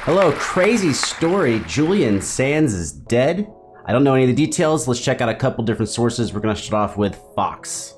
Hello, crazy story. Julian Sands is dead. I don't know any of the details. Let's check out a couple different sources. We're gonna start off with Fox.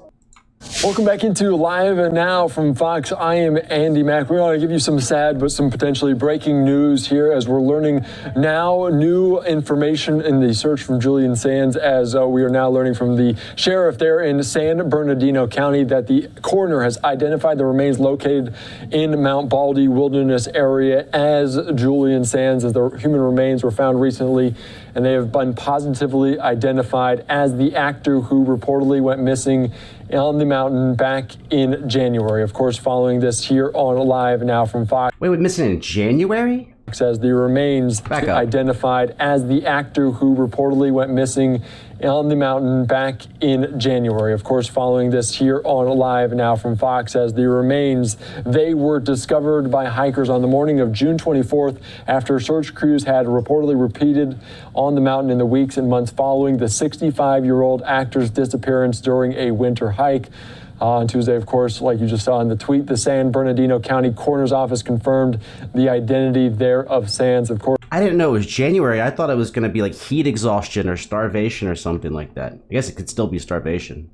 Welcome back into Live and Now from Fox. I am Andy Mack. We want to give you some sad but some potentially breaking news here as we're learning now new information in the search from Julian Sands, as we are now learning from the sheriff there in San Bernardino County that the coroner has identified the remains located in Mount Baldy Wilderness area as Julian Sands, as the human remains were found recently, and they have been positively identified as the actor who reportedly went missing on the mountain back in January. Of course, following this here on Live Now from Fox. Wait, went missing in January? Says the remains identified as the actor who reportedly went missing on the mountain back in January. Of course, following this here on Live Now from Fox, as the remains, they were discovered by hikers on the morning of June 24th after search crews had reportedly repeated on the mountain in the weeks and months following the 65-year-old actor's disappearance during a winter hike. On Tuesday, of course, like you just saw in the tweet, the San Bernardino County Coroner's Office confirmed the identity there of Sands, of course. I didn't know it was January. I thought it was going to be like heat exhaustion or starvation or something like that. I guess it could still be starvation.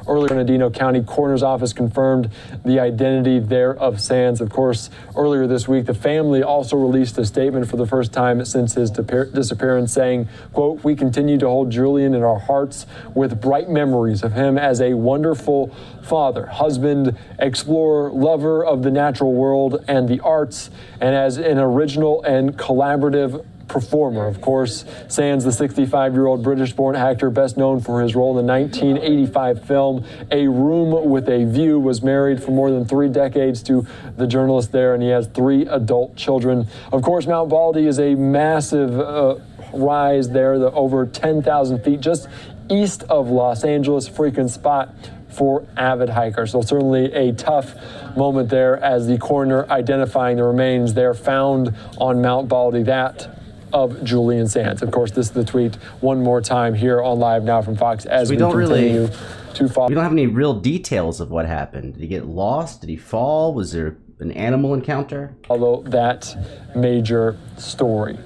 Earlier, Bernardino County Coroner's Office confirmed the identity there of Sands. Of course, earlier this week, the family also released a statement for the first time since his disappearance, saying, quote, "We continue to hold Julian in our hearts with bright memories of him as a wonderful father, husband, explorer, lover of the natural world and the arts, and as an original and collaborative performer." Of course, Sands, the 65-year-old British-born actor best known for his role in the 1985 film A Room with a View, was married for more than 3 decades to the journalist there, and he has 3 adult children. Of course, Mount Baldy is a massive rise there, over 10,000 feet just east of Los Angeles, frequent spot for avid hikers. So certainly a tough moment there as the coroner identifying the remains there found on Mount Baldy, that of Julian Sands. Of course, this is the tweet one more time here on Live Now from Fox as we continue to follow. We don't have any real details of what happened. Did he get lost? Did he fall? Was there an animal encounter? Although that major story.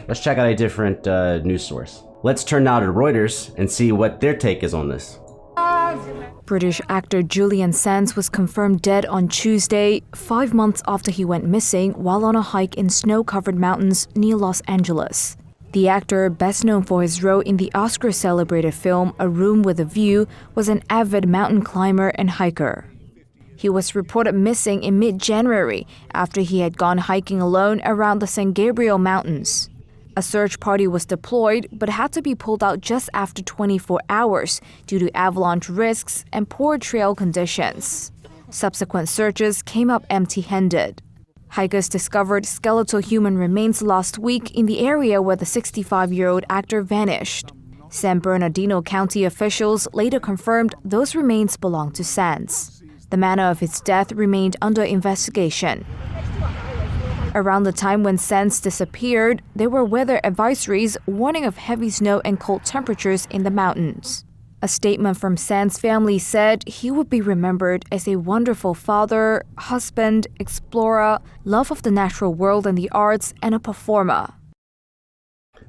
Let's check out a different news source. Let's turn now to Reuters and see what their take is on this. British actor Julian Sands was confirmed dead on Tuesday, 5 months after he went missing while on a hike in snow-covered mountains near Los Angeles. The actor, best known for his role in the Oscar-celebrated film A Room with a View, was an avid mountain climber and hiker. He was reported missing in mid-January after he had gone hiking alone around the San Gabriel Mountains. A search party was deployed, but had to be pulled out just after 24 hours due to avalanche risks and poor trail conditions. Subsequent searches came up empty-handed. Hikers discovered skeletal human remains last week in the area where the 65-year-old actor vanished. San Bernardino County officials later confirmed those remains belonged to Sands. The manner of his death remained under investigation. Around the time when Sands disappeared, there were weather advisories warning of heavy snow and cold temperatures in the mountains. A statement from Sands' family said he would be remembered as a wonderful father, husband, explorer, love of the natural world and the arts, and a performer.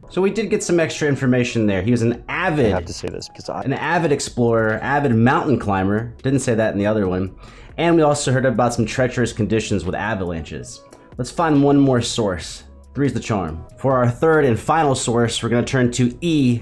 So we did get some extra information there. He was an avid, I have to say this because an avid explorer, avid mountain climber. Didn't say that in the other one. And we also heard about some treacherous conditions with avalanches. Let's find one more source. 3's the charm. For our third and final source, we're going to turn to E!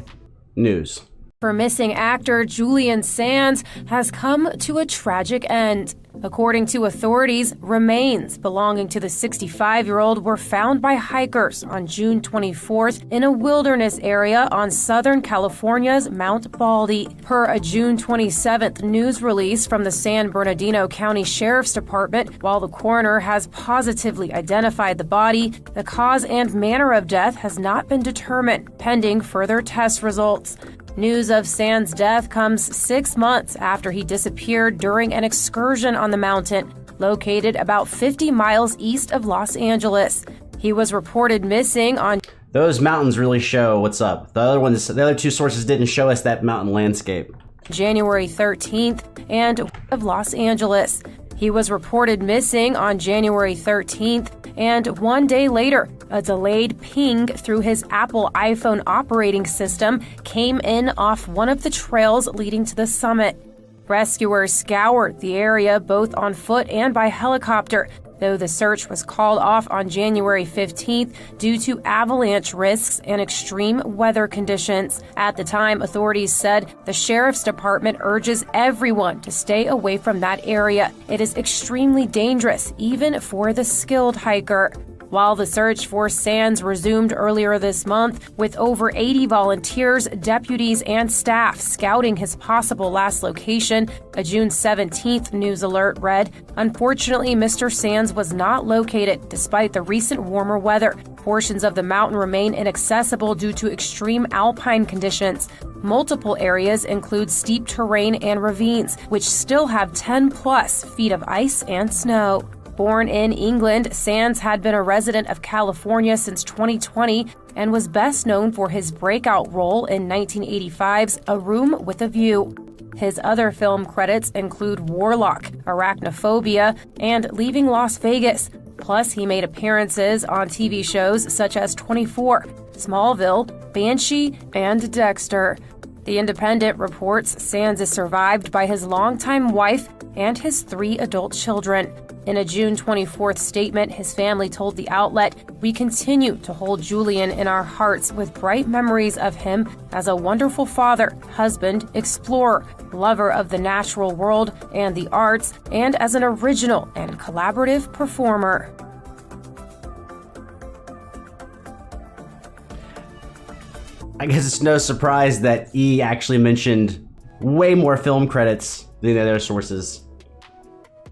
News. For missing actor Julian Sands has come to a tragic end. According to authorities, remains belonging to the 65-year-old were found by hikers on June 24th in a wilderness area on Southern California's Mount Baldy. Per a June 27th news release from the San Bernardino County Sheriff's Department, while the coroner has positively identified the body, the cause and manner of death has not been determined, pending further test results. News of Sands' death comes 6 months after he disappeared during an excursion on the mountain, located about 50 miles east of Los Angeles. He was reported missing on... Those mountains really show what's up. The other 2 sources didn't show us that mountain landscape. January 13th and of Los Angeles. He was reported missing on January 13th, and 1 day later, a delayed ping through his Apple iPhone operating system came in off one of the trails leading to the summit. Rescuers scoured the area both on foot and by helicopter, though the search was called off on January 15th due to avalanche risks and extreme weather conditions. At the time, authorities said the sheriff's department urges everyone to stay away from that area. It is extremely dangerous, even for the skilled hiker. While the search for Sands resumed earlier this month, with over 80 volunteers, deputies, and staff scouting his possible last location, a June 17th news alert read, "Unfortunately, Mr. Sands was not located despite the recent warmer weather. Portions of the mountain remain inaccessible due to extreme alpine conditions. Multiple areas include steep terrain and ravines, which still have 10-plus feet of ice and snow." Born in England, Sands had been a resident of California since 2020 and was best known for his breakout role in 1985's A Room with a View. His other film credits include Warlock, Arachnophobia, and Leaving Las Vegas. Plus, he made appearances on TV shows such as 24, Smallville, Banshee, and Dexter. The Independent reports Sands is survived by his longtime wife and his 3 adult children. In a June 24th statement, his family told the outlet, "We continue to hold Julian in our hearts with bright memories of him as a wonderful father, husband, explorer, lover of the natural world and the arts, and as an original and collaborative performer." I guess it's no surprise that E actually mentioned way more film credits than the other sources.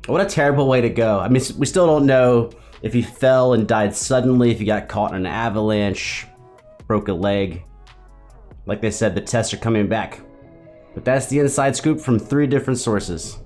What a terrible way to go. I mean, we still don't know if he fell and died suddenly, if he got caught in an avalanche, broke a leg. Like they said, the tests are coming back. But that's the inside scoop from 3 different sources.